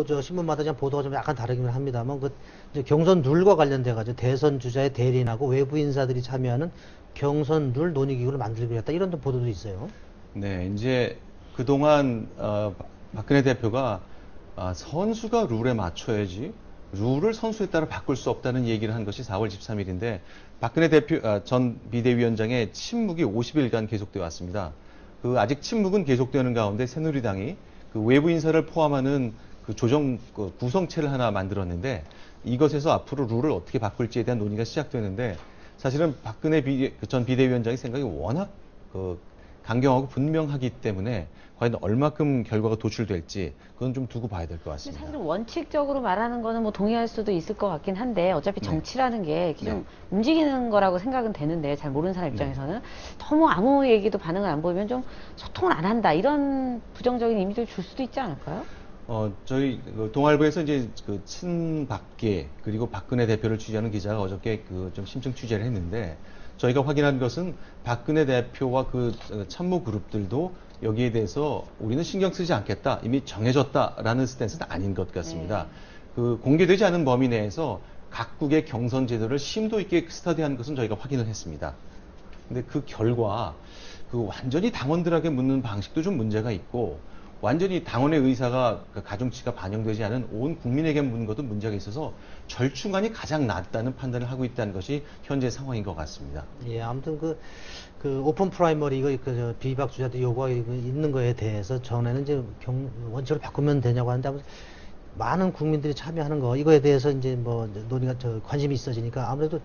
저 신문마다 좀 보도가 좀 약간 다르긴 합니다만 그 이제 경선 룰과 관련돼 가지고 대선 주자의 대리인하고 외부 인사들이 참여하는 경선 룰 논의 기구를 만들기로 했다 이런 보도도 있어요. 네, 이제 그동안 박근혜 대표가 선수가 룰에 맞춰야지 룰을 선수에 따라 바꿀 수 없다는 얘기를 한 것이 4월 13일인데 박근혜 대표 전 비대위원장의 침묵이 50일간 계속되어 왔습니다. 그 아직 침묵은 계속되는 가운데 새누리당이 그 외부 인사를 포함하는 그 조정 구성체를 하나 만들었는데 이것에서 앞으로 룰을 어떻게 바꿀지에 대한 논의가 시작되는데 사실은 박근혜 전 비대위원장의 생각이 워낙 강경하고 분명하기 때문에 과연 얼마큼 결과가 도출될지 그건 좀 두고 봐야 될 것 같습니다. 사실 원칙적으로 말하는 거는 뭐 동의할 수도 있을 것 같긴 한데 어차피 정치라는 게 좀 움직이는 거라고 생각은 되는데 잘 모르는 사람 입장에서는 너무 아무 얘기도 반응을 안 보이면 좀 소통을 안 한다 이런 부정적인 이미지를 줄 수도 있지 않을까요? 저희 동아일보에서 이제 그 친박계 그리고 박근혜 대표를 취재하는 기자가 어저께 그 좀 심층 취재를 했는데 저희가 확인한 것은 박근혜 대표와 그 참모 그룹들도 여기에 대해서 우리는 신경 쓰지 않겠다 이미 정해졌다라는 스탠스는 아닌 것 같습니다. 그 공개되지 않은 범위 내에서 각국의 경선 제도를 심도 있게 스터디한 것은 저희가 확인을 했습니다. 근데 그 결과 그 완전히 당원들에게 묻는 방식도 좀 문제가 있고 완전히 당원의 의사가 가중치가 반영되지 않은 온 국민에게 묻는 것도 문제가 있어서 절충안이 가장 낫다는 판단을 하고 있다는 것이 현재 상황인 것 같습니다. 예, 아무튼 그 오픈 프라이머리 이거 그 비박 주자들 요구가 있는 거에 대해서 전에는 이제 원칙을 바꾸면 되냐고 하는데 아무튼 많은 국민들이 참여하는 거 이거에 대해서 이제 뭐 논의가 관심이 있어지니까 아무래도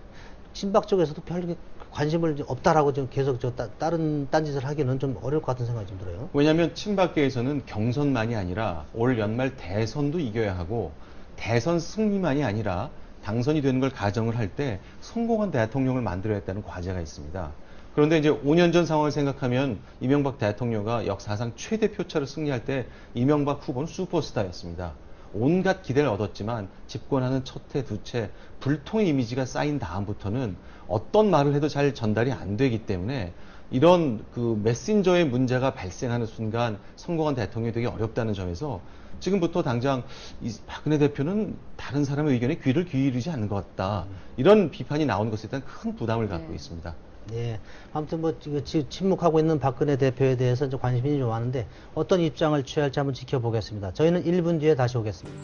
친박 쪽에서도 별 관심을 없다라고 좀 계속 다른 딴짓을 하기는 좀 어려울 것 같은 생각이 좀 들어요. 왜냐하면 친박계에서는 경선만이 아니라 올 연말 대선도 이겨야 하고 대선 승리만이 아니라 당선이 되는 걸 가정을 할 때 성공한 대통령을 만들어야겠다는 과제가 있습니다. 그런데 이제 5년 전 상황을 생각하면 이명박 대통령과 역사상 최대 표차로 승리할 때 이명박 후보는 슈퍼스타였습니다. 온갖 기대를 얻었지만 집권하는 첫 해, 두 채 불통의 이미지가 쌓인 다음부터는 어떤 말을 해도 잘 전달이 안 되기 때문에 이런 그 메신저의 문제가 발생하는 순간 성공한 대통령이 되기 어렵다는 점에서 지금부터 당장 박근혜 대표는 다른 사람의 의견에 귀를 기울이지 않는 것 같다. 이런 비판이 나오는 것에 대한 큰 부담을 갖고 있습니다. 예. 아무튼 뭐 지금 침묵하고 있는 박근혜 대표에 대해서 좀 관심이 좀 많은데 어떤 입장을 취할지 한번 지켜보겠습니다. 저희는 1분 뒤에 다시 오겠습니다.